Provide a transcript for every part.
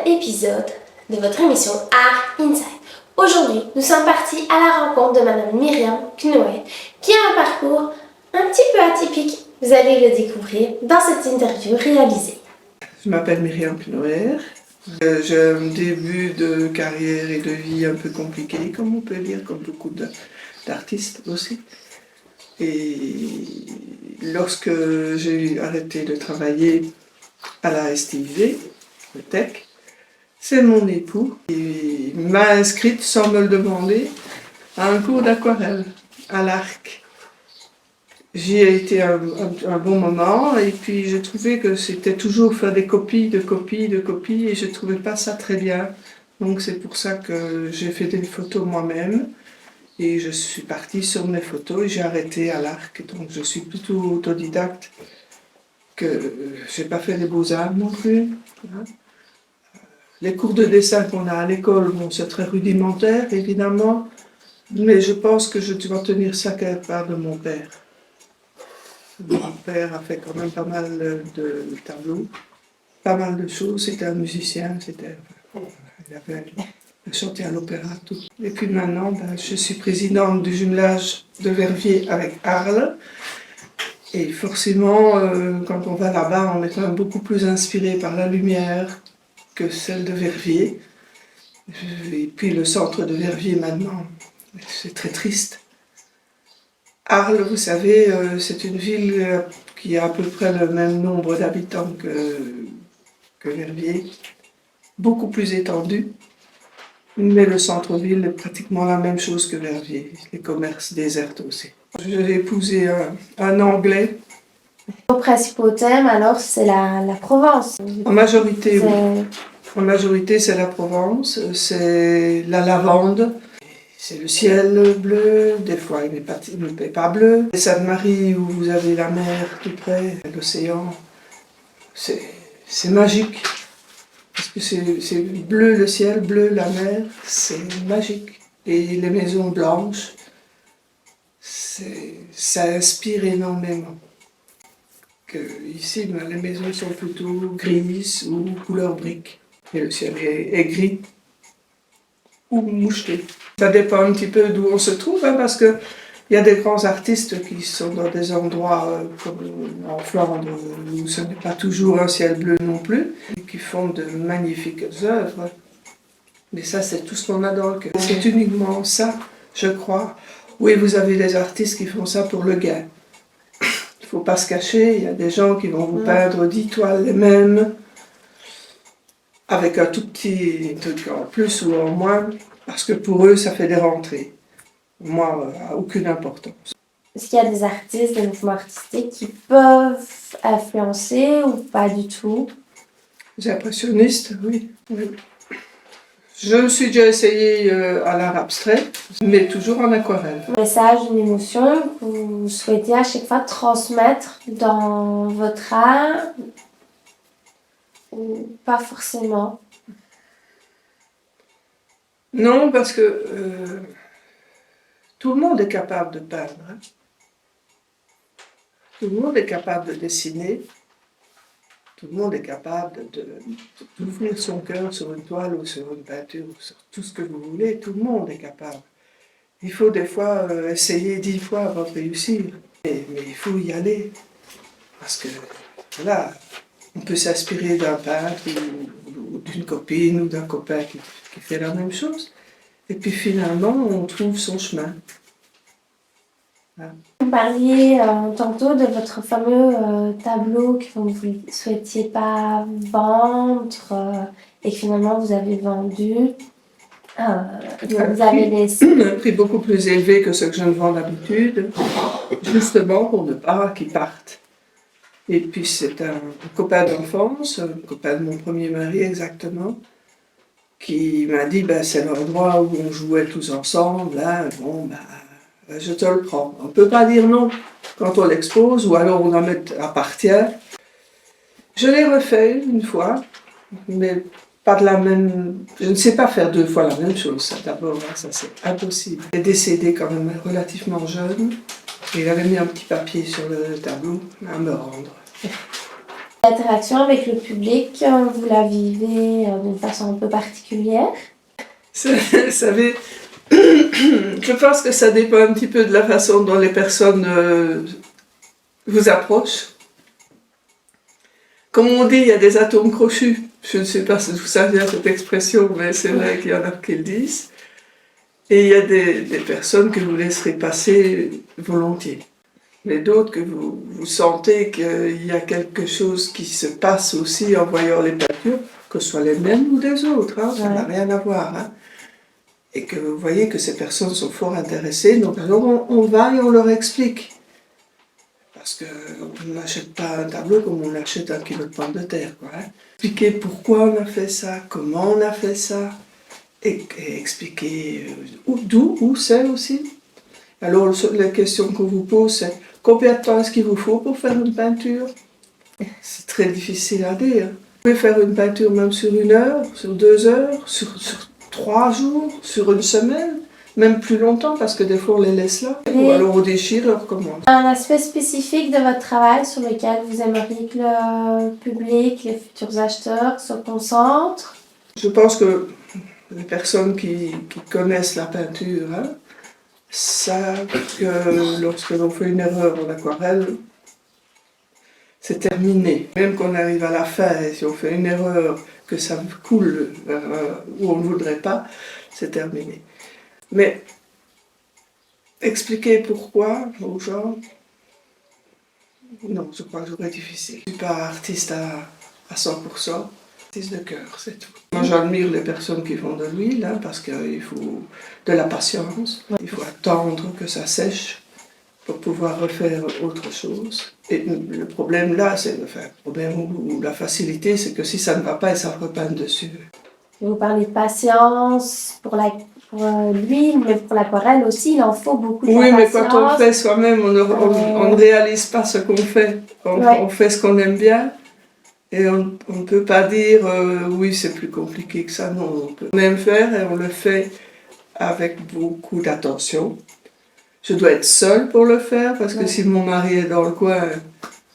épisode de votre émission Art Inside. Aujourd'hui, nous sommes partis à la rencontre de Madame Myriam Knoé, qui a un parcours un petit peu atypique. Vous allez le découvrir dans cette interview réalisée. Je m'appelle Myriam Knoé. J'ai un début de carrière et de vie un peu compliqué, comme on peut dire, comme beaucoup d'artistes aussi. Et lorsque j'ai arrêté de travailler à la STIV, le TEC, c'est mon époux qui m'a inscrite sans me le demander à un cours d'aquarelle à l'Arc. J'y ai été un bon moment et puis je trouvais que c'était toujours faire des copies et je ne trouvais pas ça très bien. Donc c'est pour ça que j'ai fait des photos moi-même et je suis partie sur mes photos et j'ai arrêté à l'Arc. Donc je suis plutôt autodidacte, que je n'ai pas fait les beaux-arts non plus. Les cours de dessin qu'on a à l'école, bon, c'est très rudimentaire évidemment, mais je pense que je dois tenir ça quelque part de mon père. Mon père a fait quand même pas mal de tableaux, pas mal de choses. C'était un musicien, il avait chanté à l'opéra, tout. Et puis maintenant, je suis présidente du jumelage de Verviers avec Arles. Et forcément, quand on va là-bas, on est quand même beaucoup plus inspiré par la lumière que celle de Verviers. Et puis le centre de Verviers maintenant, c'est très triste. Arles, vous savez, c'est une ville qui a à peu près le même nombre d'habitants que Verviers, beaucoup plus étendue, mais le centre-ville est pratiquement la même chose que Verviers, les commerces désertent aussi. J'ai épousé un Anglais. Vos principaux thèmes, alors, c'est la Provence. En majorité, oui. En majorité, c'est la Provence, c'est la lavande. C'est le ciel bleu, des fois il n'est pas bleu. Les Sainte-Marie où vous avez la mer tout près, l'océan, c'est magique. Parce que c'est bleu le ciel, bleu la mer, c'est magique. Et les maisons blanches, ça inspire énormément. Ici, les maisons sont plutôt grises ou couleur brique. Et le ciel est gris ou moucheté. Ça dépend un petit peu d'où on se trouve, parce qu'il y a des grands artistes qui sont dans des endroits comme en Flandre, où ce n'est pas toujours un ciel bleu non plus, et qui font de magnifiques œuvres. Mais ça, c'est tout ce qu'on a dans le cœur. C'est uniquement ça, je crois. Oui, vous avez des artistes qui font ça pour le gain. Il ne faut pas se cacher, il y a des gens qui vont vous peindre 10 toiles les mêmes, avec un tout petit truc en plus ou en moins, parce que pour eux, ça fait des rentrées. Moi, aucune importance. Est-ce qu'il y a des artistes, des mouvements artistiques qui peuvent influencer ou pas du tout? Les impressionnistes, oui. Je me suis déjà essayé à l'art abstrait, mais toujours en aquarelle. Un message, une émotion que vous souhaitez à chaque fois transmettre dans votre art ou pas forcément? Non, parce que tout le monde est capable de peindre. Hein. Tout le monde est capable de dessiner. Tout le monde est capable d'ouvrir son cœur sur une toile ou sur une peinture, ou sur tout ce que vous voulez. Tout le monde est capable. Il faut des fois essayer 10 fois avant de réussir. Mais il faut y aller. Parce que voilà, on peut s'inspirer d'un peintre ou d'une copine ou d'un copain qui fait la même chose. Et puis finalement, on trouve son chemin. Voilà. Vous parliez tantôt de votre fameux tableau que vous ne souhaitiez pas vendre et que finalement vous avez vendu. Vous avez laissé Un prix beaucoup plus élevé que ce que je ne vends d'habitude, justement pour ne pas qu'ils partent. Et puis c'est un copain d'enfance, un copain de mon premier mari exactement, qui m'a dit c'est l'endroit où on jouait tous ensemble, hein, je te le prends. On ne peut pas dire non quand on l'expose, ou alors on en appartient. Je l'ai refait une fois, mais pas de la même. Je ne sais pas faire 2 fois la même chose, ça d'abord, ça c'est impossible. Il est décédé quand même relativement jeune, et il avait mis un petit papier sur le tableau à me rendre. L'interaction avec le public, vous la vivez d'une façon un peu particulière? Vous savez, je pense que ça dépend un petit peu de la façon dont les personnes vous approchent. Comme on dit, il y a des atomes crochus. Je ne sais pas d'où ça vient cette expression, mais c'est vrai qu'il y en a qui le disent. Et il y a des personnes que vous laisserez passer volontiers. Mais d'autres que vous sentez qu'il y a quelque chose qui se passe aussi en voyant les peintures, que ce soit les mêmes ou des autres, hein, ça n'a rien à voir. Hein. Et que vous voyez que ces personnes sont fort intéressées, donc alors on va et on leur explique. Parce qu'on n'achète pas un tableau comme on achète un kilo de pommes de terre. Quoi, hein. Expliquer pourquoi on a fait ça, comment on a fait ça, et expliquer d'où, où c'est aussi. Alors la question qu'on vous pose, c'est combien de temps est-ce qu'il vous faut pour faire une peinture? C'est très difficile à dire. Vous pouvez faire une peinture même sur 1 heure, sur 2 heures, sur 3 jours, sur une semaine, même plus longtemps parce que des fois on les laisse là. Ou alors on déchire et on recommence. Un aspect spécifique de votre travail sur lequel vous aimeriez que le public, les futurs acheteurs se concentrent? Je pense que les personnes qui connaissent la peinture savent que lorsque l'on fait une erreur en aquarelle, c'est terminé. Même qu'on arrive à la fin et si on fait une erreur, que ça coule où on ne voudrait pas, c'est terminé. Mais expliquer pourquoi aux gens, non, je crois que j'aurais difficile. Je ne suis pas artiste à 100%, artiste de cœur, c'est tout. Moi j'admire les personnes qui font de l'huile parce qu'il faut de la patience, il faut attendre que ça sèche pour pouvoir refaire autre chose. Et le problème là, c'est le problème ou la facilité, c'est que si ça ne va pas, ils savent repeindre dessus. Vous parlez de patience pour l'huile, mais pour l'aquarelle aussi, il en faut beaucoup de patience. Oui, mais quand on fait soi-même, on ne réalise pas ce qu'on fait. On fait ce qu'on aime bien et on ne peut pas dire oui, c'est plus compliqué que ça. Non, on aime faire et on le fait avec beaucoup d'attention. Je dois être seule pour le faire parce que si mon mari est dans le coin,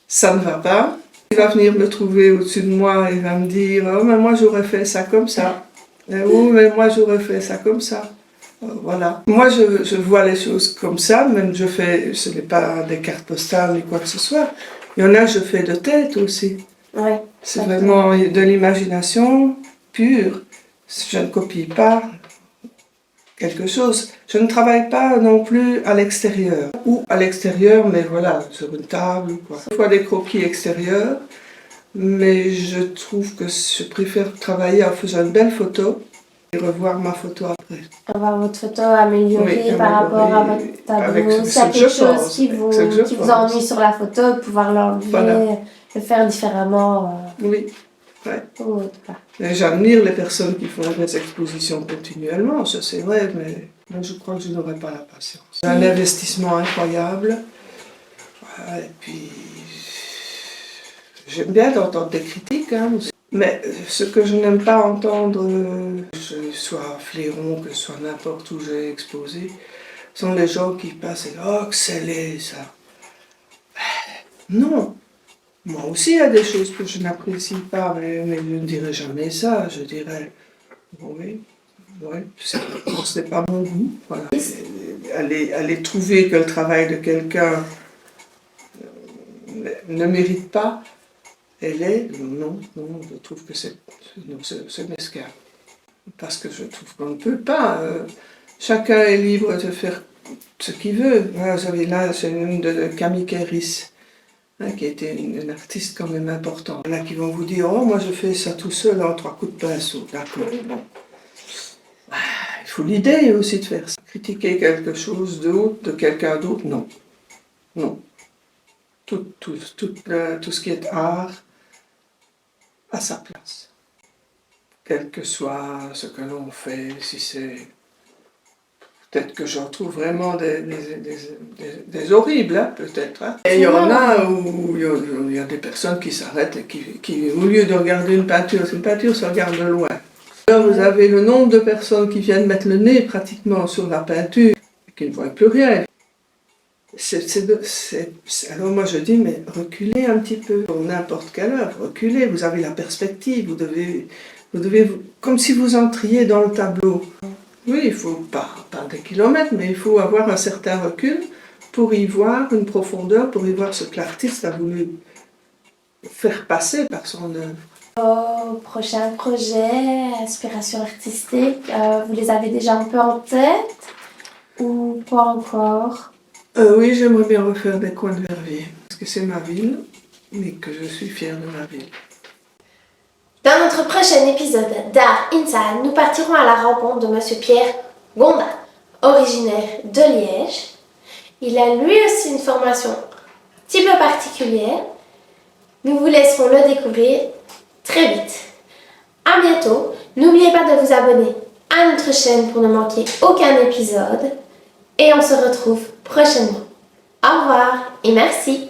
ça ne va pas. Il va venir me trouver au-dessus de moi et va me dire « Oh, mais moi j'aurais fait ça comme ça. » Oh, mais moi j'aurais fait ça comme ça. Voilà. Moi je vois les choses comme ça, même ce n'est pas des cartes postales ni quoi que ce soit. Il y en a je fais de tête aussi. Ouais, c'est vraiment de l'imagination pure. Je ne copie pas quelque chose. Je ne travaille pas non plus à l'extérieur. Ou à l'extérieur, mais voilà, sur une table ou quoi. Des fois des croquis extérieurs, mais je trouve que je préfère travailler en faisant une belle photo et revoir ma photo après. Avoir votre photo améliorée par rapport à votre tableau. S'il y a quelque chose qui vous ennuie sur la et pouvoir l'enlever, le faire différemment. Oui. Ouais. J'admire les personnes qui font des expositions continuellement, ça c'est vrai, mais moi je crois que je n'aurais pas la patience. C'est un investissement incroyable, et puis j'aime bien entendre des critiques, mais ce que je n'aime pas entendre, que ce soit Fléron, que ce soit n'importe où j'ai exposé, sont les gens qui passent et « Oh, que c'est laid ça !» Non. Moi aussi, il y a des choses que je n'apprécie pas, mais je ne dirais jamais ça. Je dirais, oui, ce n'est pas mon goût. Voilà. Aller trouver que le travail de quelqu'un ne mérite pas, non, je trouve que c'est mesquin. Parce que je trouve qu'on ne peut pas. Chacun est libre de faire ce qu'il veut. Voilà, vous savez, là, c'est une de Camille Kéris. Qui était une artiste quand même importante. Il y en a qui vont vous dire « Oh, moi je fais ça tout seul en 3 coups de pinceau. » D'accord, bon. Il faut l'idée aussi de faire ça. Critiquer quelque chose d'autre, de quelqu'un d'autre, non. Non. Tout ce qui est art à sa place. Quel que soit ce que l'on fait, si c'est... Peut-être que j'en trouve vraiment des horribles, peut-être. Et il y en a où il y a des personnes qui s'arrêtent et qui, au lieu de regarder une peinture se regarde de loin. Alors vous avez le nombre de personnes qui viennent mettre le nez pratiquement sur la peinture et qui ne voient plus rien. Alors moi je dis, mais reculez un petit peu, pour n'importe quelle œuvre, reculez, vous avez la perspective, comme si vous entriez dans le tableau. Oui, il faut pas des kilomètres, mais il faut avoir un certain recul pour y voir une profondeur, pour y voir ce que l'artiste a voulu faire passer par son œuvre. Prochain projet, inspiration artistique, vous les avez déjà un peu en tête ou pas encore? Oui, j'aimerais bien refaire des coins de Verviers, parce que c'est ma ville, mais que je suis fière de ma ville. Dans notre prochain épisode d'Art Inside, nous partirons à la rencontre de Monsieur Pierre Gondin, originaire de Liège. Il a lui aussi une formation un petit peu particulière. Nous vous laisserons le découvrir très vite. À bientôt. N'oubliez pas de vous abonner à notre chaîne pour ne manquer aucun épisode. Et on se retrouve prochainement. Au revoir et merci.